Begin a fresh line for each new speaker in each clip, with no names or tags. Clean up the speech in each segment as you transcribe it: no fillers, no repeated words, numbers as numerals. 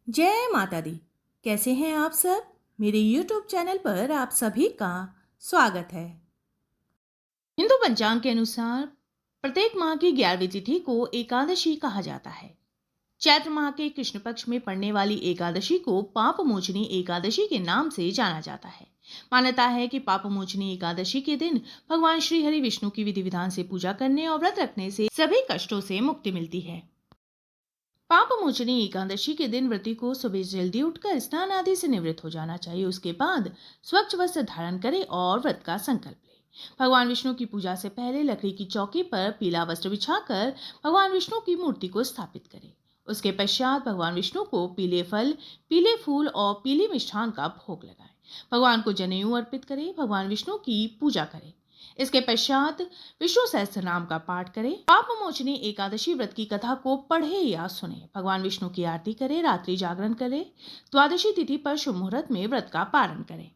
जय माता दी। कैसे हैं आप सब? मेरे YouTube चैनल पर आप सभी का स्वागत है। हिंदू पंचांग के अनुसार प्रत्येक माह की 11वीं तिथि को एकादशी कहा जाता है। चैत्र माह के कृष्ण पक्ष में पड़ने वाली एकादशी को पाप मोचनी एकादशी के नाम से जाना जाता है। मान्यता है कि पाप मोचनी एकादशी के दिन भगवान श्री हरि विष्णु की विधि विधान से पूजा करने और व्रत रखने से सभी कष्टों से मुक्ति मिलती है। पाप मोचनी एकादशी के दिन व्रती को सुबह जल्दी उठकर स्नान आदि से निवृत्त हो जाना चाहिए। उसके बाद स्वच्छ वस्त्र धारण करे और व्रत का संकल्प ले। भगवान विष्णु की पूजा से पहले लकड़ी की चौकी पर पीला वस्त्र बिछाकर भगवान विष्णु की मूर्ति को स्थापित करें। उसके पश्चात भगवान विष्णु को पीले फल, पीले फूल और पीले मिष्ठान का भोग लगाएं। भगवान को जनेऊ अर्पित करें। भगवान विष्णु की पूजा करें। इसके पश्चात विष्णु सहस्त्र नाम का पाठ करें। पाप मोचनी एकादशी व्रत की कथा को पढ़े या सुने। भगवान विष्णु की आरती करें, रात्रि जागरण करें। द्वादशी तिथि पर शुभ मुहूर्त में व्रत का पारण करें।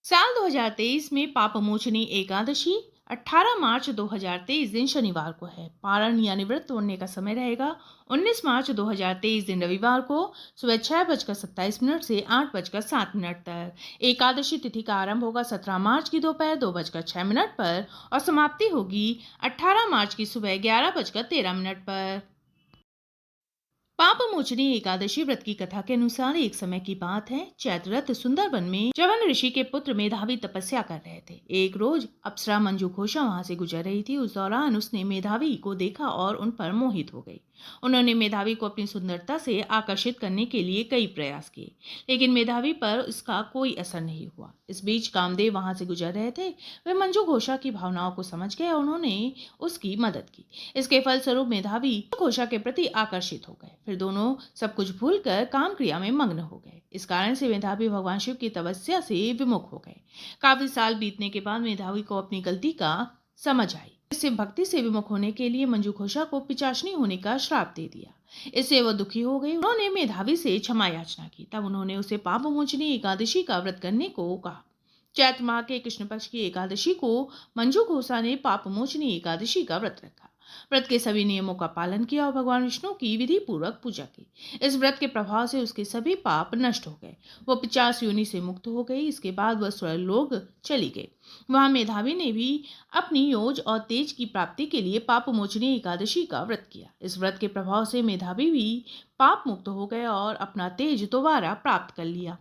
साल 2023 में पाप मोचनी एकादशी 18 मार्च 2023 दिन शनिवार को है। पारण यानी व्रत तोड़ने का समय रहेगा 19 मार्च 2023 दिन रविवार को सुबह 6:27 से 8:07 तक। एकादशी तिथि का आरंभ होगा 17 मार्च की दोपहर 2:06 पर और समाप्ति होगी 18 मार्च की सुबह 11:13 पर। पाप मोचनी एकादशी व्रत की कथा के अनुसार एक समय की बात है, चैत्ररथ सुंदरवन में च्यवन ऋषि के पुत्र मेधावी तपस्या कर रहे थे। एक रोज अप्सरा मंजू घोषा वहां से गुजर रही थी। उस दौरान उसने मेधावी को देखा और उन पर मोहित हो गई। उन्होंने मेधावी को अपनी सुंदरता से आकर्षित करने के लिए कई प्रयास किए, लेकिन मेधावी पर इसका कोई असर नहीं हुआ। इस बीच कामदेव वहां से गुजर रहे थे। वे मंजू घोषा की भावनाओं को समझ गए और उन्होंने उसकी मदद की। इसके फलस्वरूप मेधावी घोषा के प्रति आकर्षित हो गए। फिर दोनों सब कुछ भूलकर काम क्रिया में मग्न हो गए। इस कारण से मेधावी भगवान शिव की तपस्या से विमुख हो गए। काफी साल बीतने के बाद मेधावी को अपनी गलती का समझ आई। इससे भक्ति से विमुख होने के लिए मंजू घोषा को पिचाचनी होने का श्राप दे दिया। इससे वह दुखी हो गई। उन्होंने मेधावी से क्षमा याचना की। तब उन्होंने उसे पाप मोचनी एकादशी का व्रत करने को कहा। चैत्र माह के कृष्ण पक्ष की एकादशी को मंजू घोषा ने पाप मोचनी एकादशी का व्रत रखा। व्रत के सभी नियमों का पालन किया और भगवान विष्णु की विधि पूर्वक पूजा की। इस व्रत के प्रभाव से उसके सभी पाप नष्ट हो गए। वो 50 योनि से मुक्त हो गई। इसके बाद वह स्वर्गलोक चली गई। वहां मेधावी ने भी अपनी योज और तेज की प्राप्ति के लिए पाप मोचनी एकादशी का व्रत किया। इस व्रत के प्रभाव से मेधावी भी पाप मुक्त हो गए और अपना तेज दोबारा प्राप्त कर लिया।